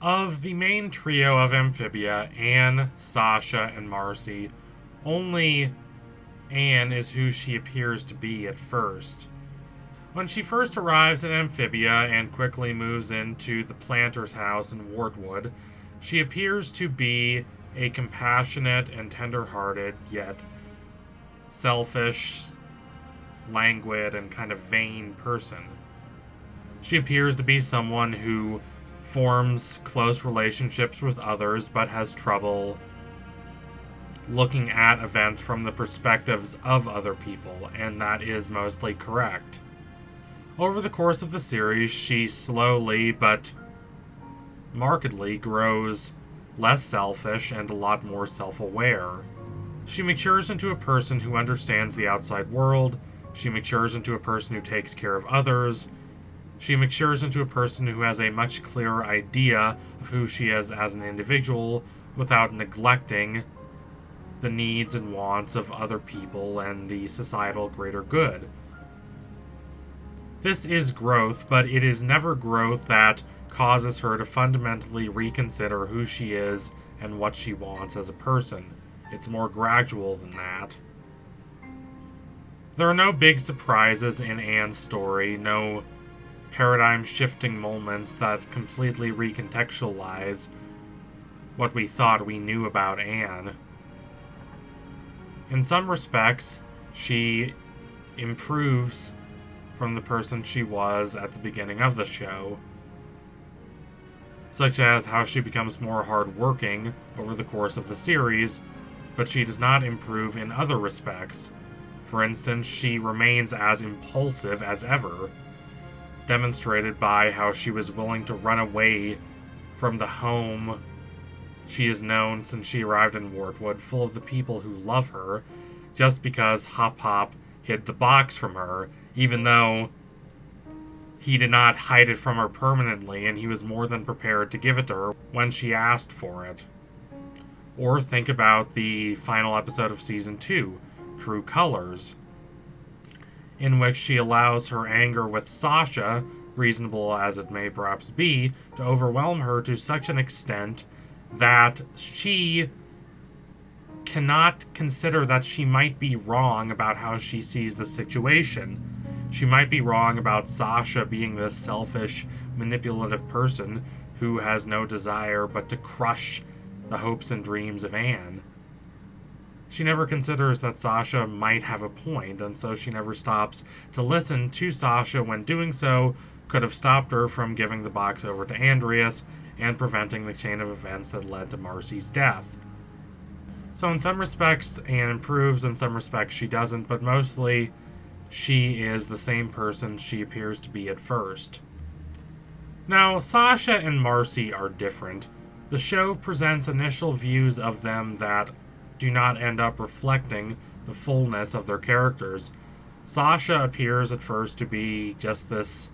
Of the main trio of Amphibia, Anne, Sasha, and Marcy, only Anne is who she appears to be at first. When she first arrives at Amphibia and quickly moves into the planter's house in Wartwood, she appears to be a compassionate and tender-hearted, yet selfish, languid, and kind of vain person. She appears to be someone who forms close relationships with others, but has trouble looking at events from the perspectives of other people, and that is mostly correct. Over the course of the series, she slowly but markedly grows less selfish and a lot more self-aware. She matures into a person who understands the outside world. She matures into a person who takes care of others. She matures into a person who has a much clearer idea of who she is as an individual without neglecting the needs and wants of other people and the societal greater good. This is growth, but it is never growth that causes her to fundamentally reconsider who she is and what she wants as a person. It's more gradual than that. There are no big surprises in Anne's story, no paradigm-shifting moments that completely recontextualize what we thought we knew about Anne. In some respects, she improves from the person she was at the beginning of the show, such as how she becomes more hardworking over the course of the series, but she does not improve in other respects. For instance, she remains as impulsive as ever, demonstrated by how she was willing to run away from the home she has known since she arrived in Wartwood, full of the people who love her, just because Hop Hop hid the box from her, even though he did not hide it from her permanently, and he was more than prepared to give it to her when she asked for it. Or think about the final episode of Season 2, True Colors, in which she allows her anger with Sasha, reasonable as it may perhaps be, to overwhelm her to such an extent that she cannot consider that she might be wrong about how she sees the situation. She might be wrong about Sasha being this selfish, manipulative person who has no desire but to crush the hopes and dreams of Anne. She never considers that Sasha might have a point, and so she never stops to listen to Sasha when doing so could have stopped her from giving the box over to Andreas and preventing the chain of events that led to Marcy's death. So in some respects, Anne improves, in some respects she doesn't, but mostly she is the same person she appears to be at first. Now, Sasha and Marcy are different. The show presents initial views of them that do not end up reflecting the fullness of their characters. Sasha appears at first to be just this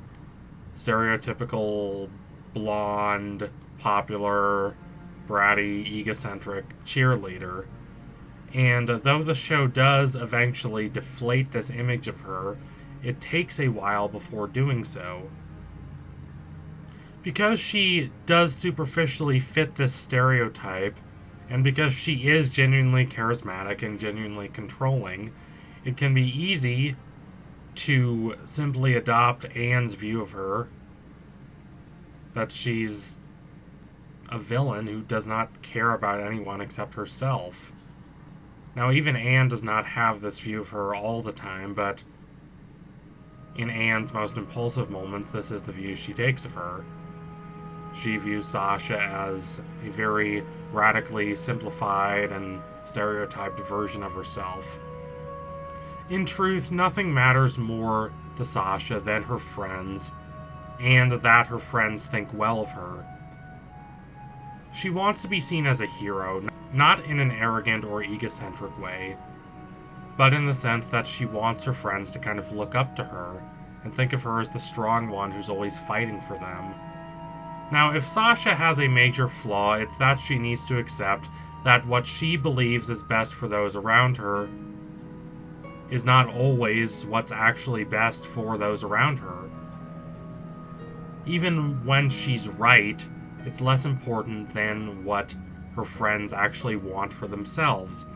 stereotypical blonde, popular, bratty, egocentric cheerleader. And though the show does eventually deflate this image of her, it takes a while before doing so. Because she does superficially fit this stereotype, and because she is genuinely charismatic and genuinely controlling, it can be easy to simply adopt Anne's view of her, that she's a villain who does not care about anyone except herself. Now, even Anne does not have this view of her all the time, but in Anne's most impulsive moments, this is the view she takes of her. She views Sasha as a very radically simplified and stereotyped version of herself. In truth, nothing matters more to Sasha than her friends, and that her friends think well of her. She wants to be seen as a hero, not in an arrogant or egocentric way, but in the sense that she wants her friends to kind of look up to her and think of her as the strong one who's always fighting for them. Now, if Sasha has a major flaw, it's that she needs to accept that what she believes is best for those around her is not always what's actually best for those around her. Even when she's right, It's less important than what her friends actually want for themselves.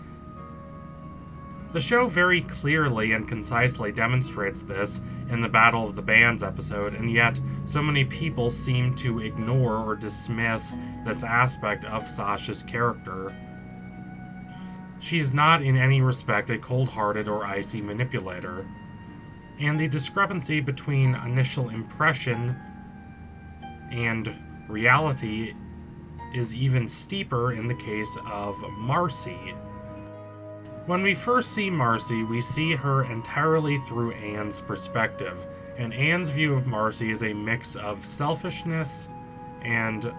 The show very clearly and concisely demonstrates this in the Battle of the Bands episode, and yet so many people seem to ignore or dismiss this aspect of Sasha's character. She's not in any respect a cold-hearted or icy manipulator, and the discrepancy between initial impression and reality is even steeper in the case of Marcy. When we first see Marcy, we see her entirely through Anne's perspective, and Anne's view of Marcy is a mix of selfishness and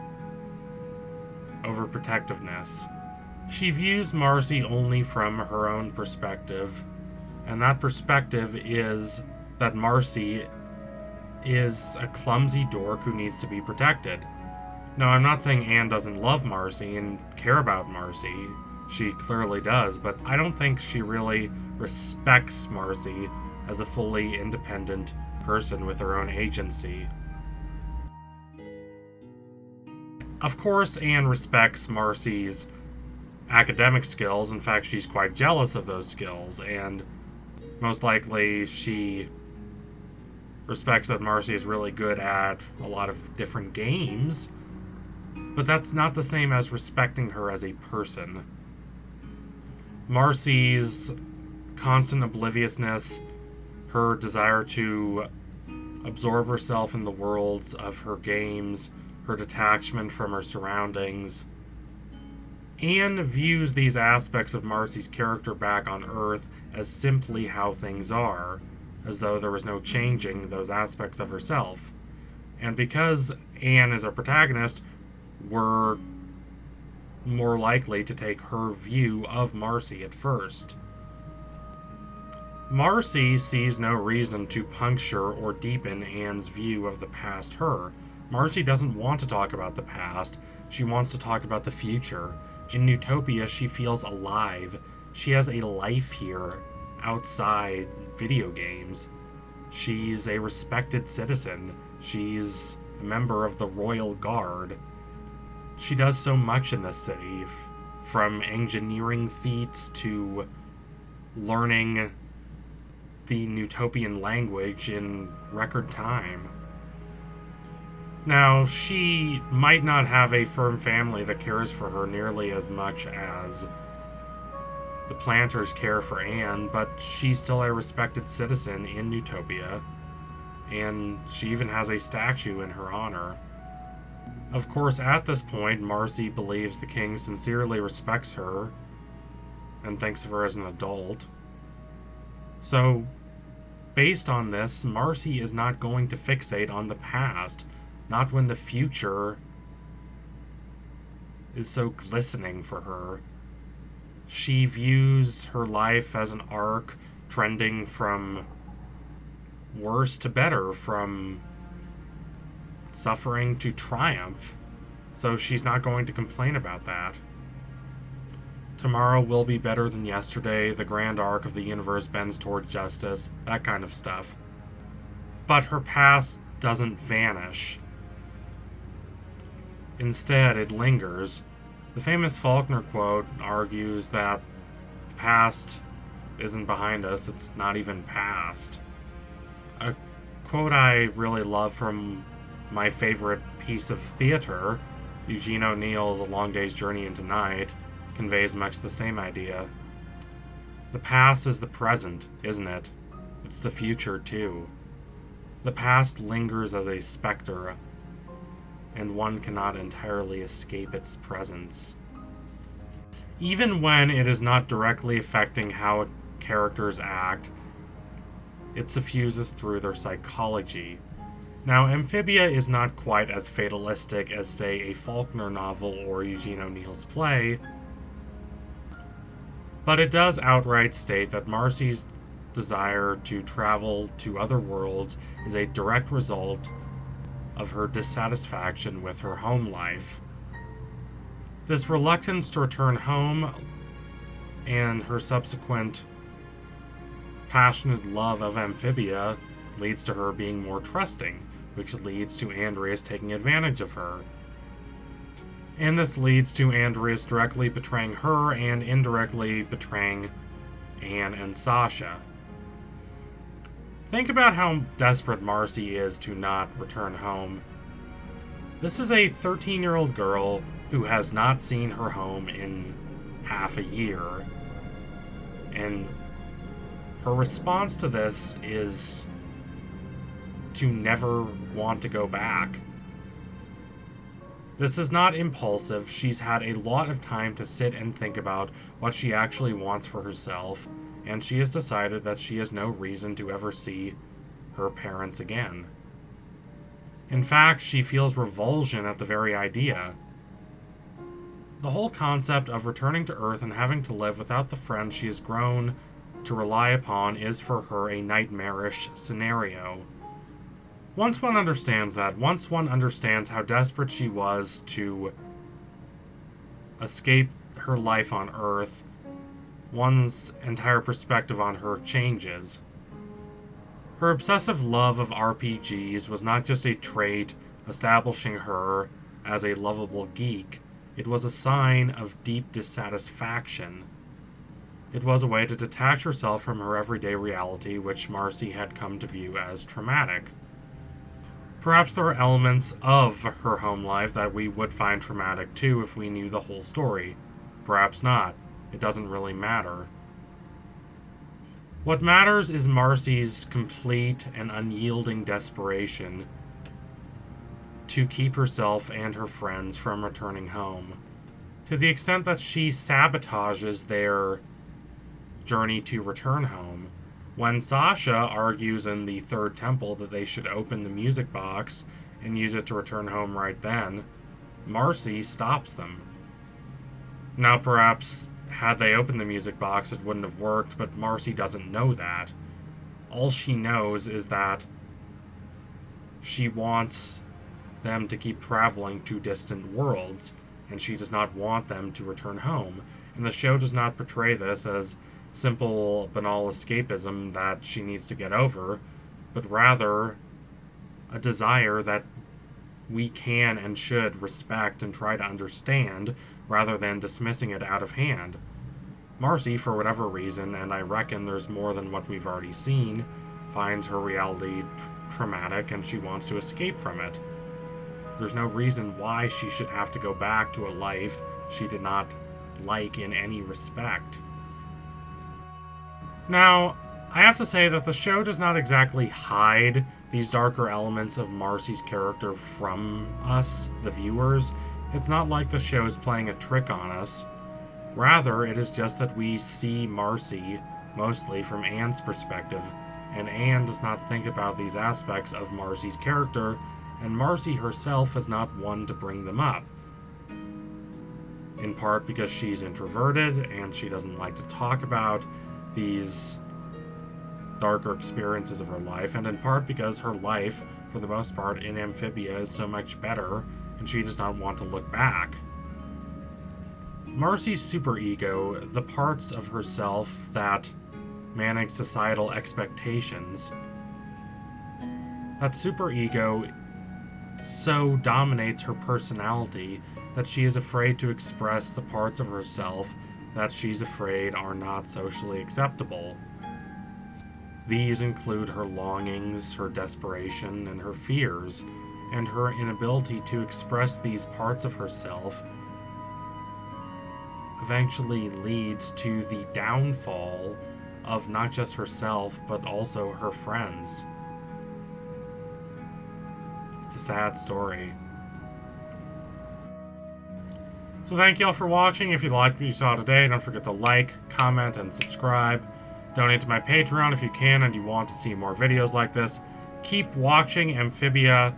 overprotectiveness. She views Marcy only from her own perspective, and that perspective is that Marcy is a clumsy dork who needs to be protected. Now, I'm not saying Anne doesn't love Marcy and care about Marcy. She clearly does, but I don't think she really respects Marcy as a fully independent person with her own agency. Of course, Anne respects Marcy's academic skills. In fact, she's quite jealous of those skills, and most likely she respects that Marcy is really good at a lot of different games, but that's not the same as respecting her as a person. Marcy's constant obliviousness, her desire to absorb herself in the worlds of her games, her detachment from her surroundings. Anne views these aspects of Marcy's character back on Earth as simply how things are, as though there was no changing those aspects of herself. And because Anne is our protagonist, we're more likely to take her view of Marcy at first. Marcy sees no reason to puncture or deepen Anne's view of the past her. Marcy doesn't want to talk about the past, she wants to talk about the future. In Utopia, she feels alive. She has a life here, outside video games. She's a respected citizen. She's a member of the Royal Guard. She does so much in this city, from engineering feats to learning the Utopian language in record time. Now, she might not have a firm family that cares for her nearly as much as the planters care for Anne, but she's still a respected citizen in Utopia, and she even has a statue in her honor. Of course, at this point, Marcy believes the king sincerely respects her and thinks of her as an adult. So, based on this, Marcy is not going to fixate on the past, not when the future is so glistening for her. She views her life as an arc trending from worse to better, from suffering to triumph, so she's not going to complain about that. Tomorrow will be better than yesterday, the grand arc of the universe bends toward justice, that kind of stuff. But her past doesn't vanish. Instead, it lingers. The famous Faulkner quote argues that the past isn't behind us, it's not even past. A quote I really love from my favorite piece of theater, Eugene O'Neill's A Long Day's Journey into Night, conveys much the same idea. The past is the present, isn't it? It's the future, too. The past lingers as a specter, and one cannot entirely escape its presence. Even when it is not directly affecting how characters act, it suffuses through their psychology. Now, Amphibia is not quite as fatalistic as, say, a Faulkner novel or Eugene O'Neill's play, but it does outright state that Marcy's desire to travel to other worlds is a direct result of her dissatisfaction with her home life. This reluctance to return home and her subsequent passionate love of Amphibia leads to her being more trusting, which leads to Andreas taking advantage of her. And this leads to Andreas directly betraying her and indirectly betraying Anne and Sasha. Think about how desperate Marcy is to not return home. This is a 13-year-old girl who has not seen her home in half a year. And her response to this is to never want to go back. This is not impulsive. She's had a lot of time to sit and think about what she actually wants for herself, and she has decided that she has no reason to ever see her parents again. In fact, she feels revulsion at the very idea. The whole concept of returning to Earth and having to live without the friends she has grown to rely upon is for her a nightmarish scenario. Once one understands that, once one understands how desperate she was to escape her life on Earth, one's entire perspective on her changes. Her obsessive love of RPGs was not just a trait establishing her as a lovable geek, it was a sign of deep dissatisfaction. It was a way to detach herself from her everyday reality, which Marcy had come to view as traumatic. Perhaps there are elements of her home life that we would find traumatic too if we knew the whole story. Perhaps not. It doesn't really matter. What matters is Marcy's complete and unyielding desperation to keep herself and her friends from returning home. To the extent that she sabotages their journey to return home. When Sasha argues in the third temple that they should open the music box and use it to return home right then, Marcy stops them. Now perhaps, had they opened the music box, it wouldn't have worked, but Marcy doesn't know that. All she knows is that she wants them to keep traveling to distant worlds, and she does not want them to return home. And the show does not portray this as simple, banal escapism that she needs to get over, but rather a desire that we can and should respect and try to understand, rather than dismissing it out of hand. Marcy, for whatever reason, and I reckon there's more than what we've already seen, finds her reality traumatic and she wants to escape from it. There's no reason why she should have to go back to a life she did not like in any respect. Now, I have to say that the show does not exactly hide these darker elements of Marcy's character from us, the viewers. It's not like the show is playing a trick on us. Rather, it is just that we see Marcy mostly from Anne's perspective, and Anne does not think about these aspects of Marcy's character, and Marcy herself is not one to bring them up. In part because she's introverted and she doesn't like to talk about these darker experiences of her life, and in part because her life, for the most part, in Amphibia is so much better, and she does not want to look back. Marcy's superego, the parts of herself that manage societal expectations, that superego so dominates her personality that she is afraid to express the parts of herself that she's afraid are not socially acceptable. These include her longings, her desperation, and her fears, and her inability to express these parts of herself eventually leads to the downfall of not just herself, but also her friends. It's a sad story. So thank you all for watching. If you liked what you saw today, don't forget to like, comment, and subscribe. Donate to my Patreon if you can and you want to see more videos like this. Keep watching Amphibia.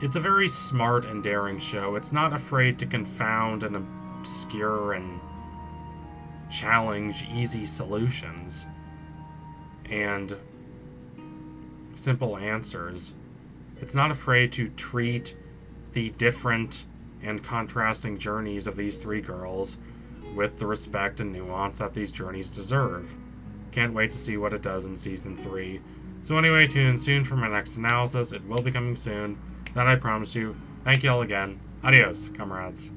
It's a very smart and daring show. It's not afraid to confound and obscure and challenge easy solutions and simple answers. It's not afraid to treat the different and contrasting journeys of these three girls with the respect and nuance that these journeys deserve. Can't wait to see what it does in Season 3. So anyway, tune in soon for my next analysis. It will be coming soon. That I promise you. Thank you all again. Adios, comrades.